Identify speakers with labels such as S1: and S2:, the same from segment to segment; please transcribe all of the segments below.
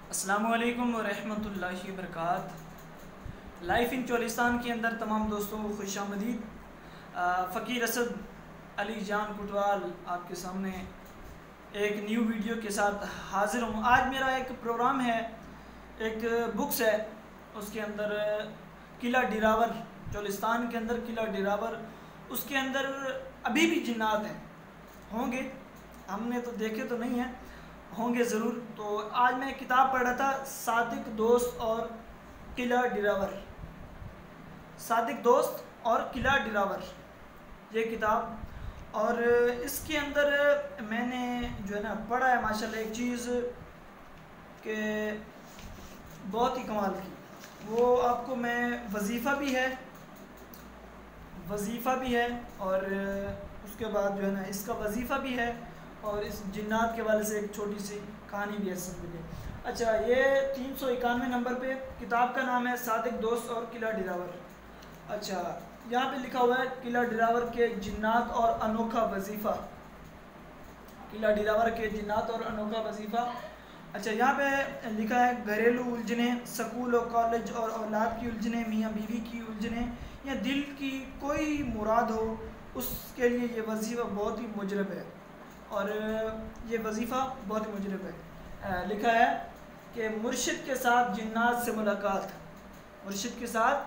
S1: السلام علیکم ورحمۃ اللہ وبرکاتہ۔ لائف ان چولستان کے اندر تمام دوستوں کو خوش آمدید۔ فقیر اسد علی جان کوٹوال آپ کے سامنے ایک نیو ویڈیو کے ساتھ حاضر ہوں۔ آج میرا ایک پروگرام ہے، ایک بکس ہے، اس کے اندر قلعہ ڈیراور، چولستان کے اندر قلعہ ڈیراور، اس کے اندر ابھی بھی جنات ہیں، ہوں گے، ہم نے تو دیکھے تو نہیں ہیں، ہوں گے ضرور۔ تو آج میں کتاب پڑھ رہا تھا، صادق دوست اور قلعہ ڈیراور، صادق دوست اور قلعہ ڈیراور، یہ کتاب۔ اور اس کے اندر میں نے جو ہے نا پڑھا ہے ماشاءاللہ ایک چیز کہ بہت ہی کمال کی، وہ آپ کو میں وظیفہ بھی ہے اور اس کے بعد جو ہے نا اس کا وظیفہ بھی ہے، اور اس جنات کے والے سے ایک چھوٹی سی کہانی بھی ہے سن لیجیے۔ اچھا، یہ 391 نمبر پہ کتاب کا نام ہے صادق دوست اور قلعہ ڈیراور۔ اچھا، یہاں پہ لکھا ہوا ہے قلعہ ڈیراور کے جنات اور انوکھا وظیفہ، قلعہ ڈیراور کے جنات اور انوکھا وظیفہ۔ اچھا، یہاں پہ لکھا ہے گھریلو الجھنیں، سکول و کالج اور اولاد کی الجھنیں، میاں بیوی کی الجھنیں یا دل کی کوئی مراد ہو، اس کے لیے یہ وظیفہ بہت ہی مجرب ہے، اور یہ وظیفہ بہت ہی مجرب ہے۔ لکھا ہے کہ مرشد کے ساتھ جنات سے ملاقات، مرشد کے ساتھ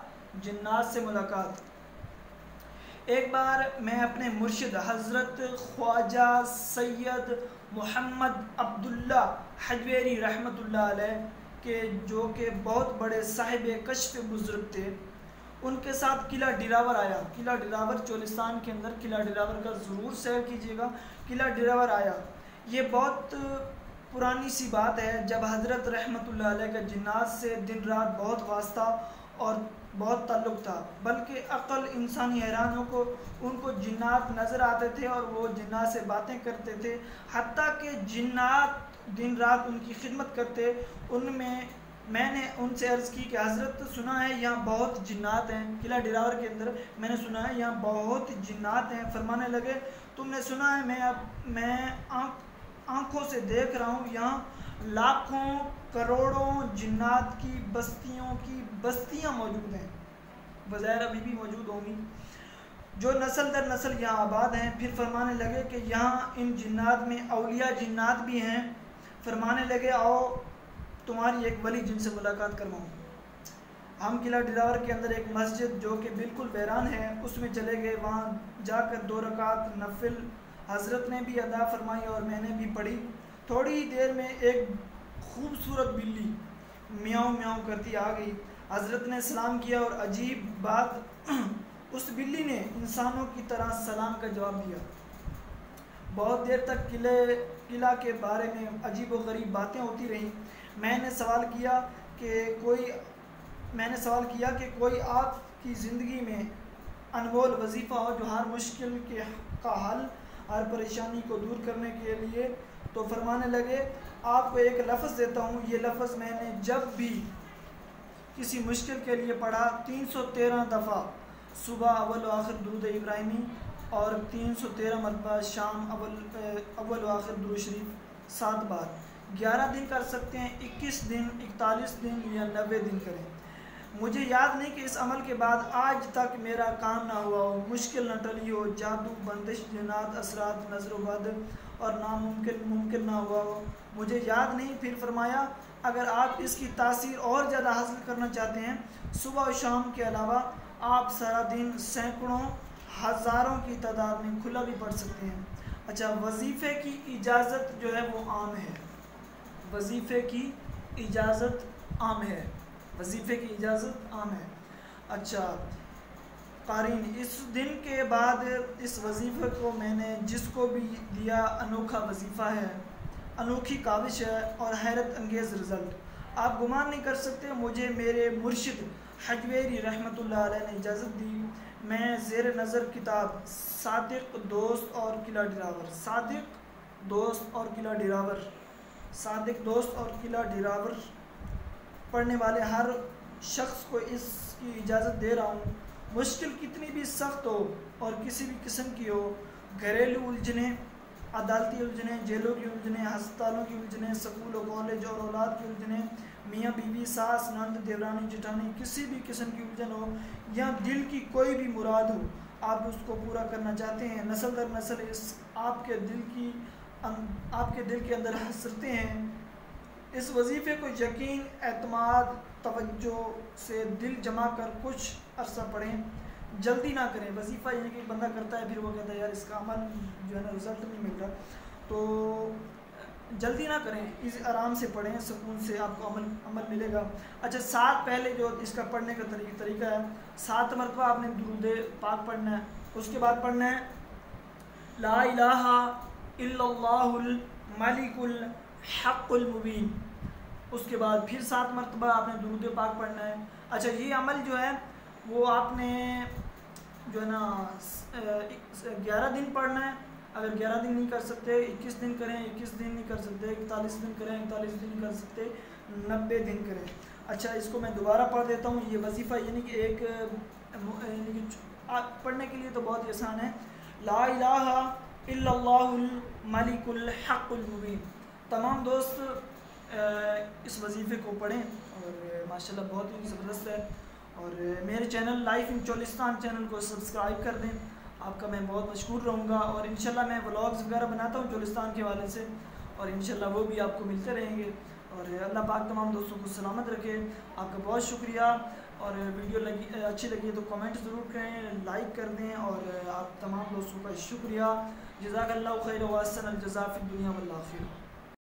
S1: جنات سے ملاقات۔ ایک بار میں اپنے مرشد حضرت خواجہ سید محمد عبداللہ حجویری رحمۃ اللہ علیہ کے، جو کہ بہت بڑے صاحب کشف بزرگ تھے، ان کے ساتھ قلعہ ڈیراور آیا۔ قلعہ ڈیراور چولستان کے اندر، قلعہ ڈیراور کا ضرور سیر کیجیے گا۔ قلعہ ڈیراور آیا، یہ بہت پرانی سی بات ہے، جب حضرت رحمۃ اللہ علیہ کا جنات سے دن رات بہت واسطہ اور بہت تعلق تھا، بلکہ عقل انسانی حیرانوں کو ان کو جنات نظر آتے تھے اور وہ جنات سے باتیں کرتے تھے، حتیٰ کہ جنات دن رات ان کی خدمت کرتے۔ میں نے ان سے عرض کی کہ حضرت سنا ہے یہاں بہت جنات ہیں، قلعہ ڈیراور کے اندر میں نے سنا ہے یہاں بہت جنات ہیں۔ فرمانے لگے تم نے سنا ہے، میں آنکھوں سے دیکھ رہا ہوں، یہاں لاکھوں کروڑوں جنات کی بستیاں موجود ہیں، بظاہر ابھی بھی موجود ہوں گی، جو نسل در نسل یہاں آباد ہیں۔ پھر فرمانے لگے کہ یہاں ان جنات میں اولیاء جنات بھی ہیں۔ فرمانے لگے آؤ تمہاری ایک ولی جن سے ملاقات کرواؤں۔ ہم قلعہ ڈیراور کے اندر ایک مسجد جو کہ بالکل ویران ہے، اس میں چلے گئے، وہاں جا کر 2 رکعت نفل حضرت نے بھی ادا فرمائی اور میں نے بھی پڑھی۔ تھوڑی ہی دیر میں ایک خوبصورت بلی میاؤں میاؤں کرتی آ گئی۔ حضرت نے سلام کیا اور عجیب بات، اس بلی نے انسانوں کی طرح سلام کا جواب دیا۔ بہت دیر تک قلعہ کے بارے میں عجیب و غریب باتیں ہوتی رہیں۔ میں نے سوال کیا کہ کوئی آپ کی زندگی میں انمول وظیفہ ہو جو ہر مشکل کا حل، ہر پریشانی کو دور کرنے کے لیے؟ تو فرمانے لگے آپ کو ایک لفظ دیتا ہوں، یہ لفظ میں نے جب بھی کسی مشکل کے لیے پڑھا 313 دفعہ صبح اول و آخر درود ابراہیمی، اور 313 مرتبہ شام اول و آخر درود شریف 7 بار۔ 11 دن کر سکتے ہیں، 21 دن، 41 دن یا 90 دن کریں۔ مجھے یاد نہیں کہ اس عمل کے بعد آج تک میرا کام نہ ہوا ہو، مشکل نہ ٹلی ہو، جادو، بندش، جنات، اثرات، نظر و بد اور ناممکن ممکن نہ ہوا ہو، مجھے یاد نہیں۔ پھر فرمایا اگر آپ اس کی تاثیر اور زیادہ حاصل کرنا چاہتے ہیں، صبح و شام کے علاوہ آپ سارا دن سینکڑوں ہزاروں کی تعداد میں کھلا بھی پڑھ سکتے ہیں۔ اچھا، وظیفے کی اجازت جو ہے وہ عام ہے، وظیفے کی اجازت عام ہے، وظیفے کی اجازت عام ہے۔ اچھا قارئین، اس دن کے بعد اس وظیفے کو میں نے جس کو بھی دیا انوکھا وظیفہ ہے، انوکھی کاوش ہے اور حیرت انگیز رزلٹ۔ آپ گمان نہیں کر سکتے، مجھے میرے مرشد حجویری رحمۃ اللہ علیہ نے اجازت دی۔ میں زیر نظر کتاب صادق دوست اور قلعہ ڈیراور، صادق دوست اور قلعہ ڈیراور، صادق دوست اور قلعہ ڈیراور پڑھنے والے ہر شخص کو اس کی اجازت دے رہا ہوں، مشکل کتنی بھی سخت ہو اور کسی بھی قسم کی ہو، گھریلو الجھنیں، عدالتی الجھنیں، جیلوں کی الجھنیں، ہسپتالوں کی الجھنیں، سکول و کالج اور اولاد کی الجھنیں، میاں بیوی، ساس نند دیورانی جٹھانی، کسی بھی قسم کی الجھن ہو یا دل کی کوئی بھی مراد ہو، آپ اس کو پورا کرنا چاہتے ہیں، نسل در نسل آپ کے دل کے اندر حسرتیں ہیں، اس وظیفے کو یقین، اعتماد، توجہ سے دل جما کر کچھ عرصہ پڑھیں، جلدی نہ کریں۔ وظیفہ یعنی کہ بندہ کرتا ہے پھر وہ کہتا ہے یار اس کا عمل جو ہے نا رزلٹ نہیں مل رہا، تو جلدی نہ کریں، اس آرام سے پڑھیں، سکون سے آپ کو عمل ملے گا۔ اچھا 7 پہلے جو اس کا پڑھنے کا طریقہ ہے، 7 مرتبہ آپ نے درود پاک پڑھنا ہے، اس کے بعد پڑھنا ہے لا الہ الا اللہ الملک الحق المبین، اس کے بعد پھر 7 مرتبہ آپ نے درود پاک پڑھنا ہے۔ اچھا یہ عمل جو ہے وہ آپ نے جو ہے نا 11 دن پڑھنا ہے، اگر 11 دن نہیں کر سکتے 21 دن کریں، 21 دن نہیں کر سکتے 41 دن کریں، 41 دن نہیں کر سکتے 90 دن کریں۔ اچھا اس کو میں دوبارہ پڑھ دیتا ہوں، یہ وظیفہ یعنی کہ ایک یعنی کہ پڑھنے کے لیے تو بہت ہی آسان ہے، لا الہ الا اللہ الملک الحق المبین۔ تمام دوست اس وظیفے کو پڑھیں اور ماشاءاللہ بہت ہی زبردست ہے، اور میرے چینل لائف ان چولستان چینل کو سبسکرائب کر دیں، آپ کا میں بہت مشکور رہوں گا، اور انشاءاللہ میں ولاگز وغیرہ بناتا ہوں چولستان کے حوالے سے، اور انشاءاللہ وہ بھی آپ کو ملتے رہیں گے، اور اللہ پاک تمام دوستوں کو سلامت رکھے۔ آپ کا بہت شکریہ، اور ویڈیو اچھی لگی تو کمنٹ ضرور کریں، لائک کر دیں، اور آپ تمام دوستوں کا شکریہ۔ جزاک اللہ خیر و احسن الجزاء فی الدنیا والآخرہ۔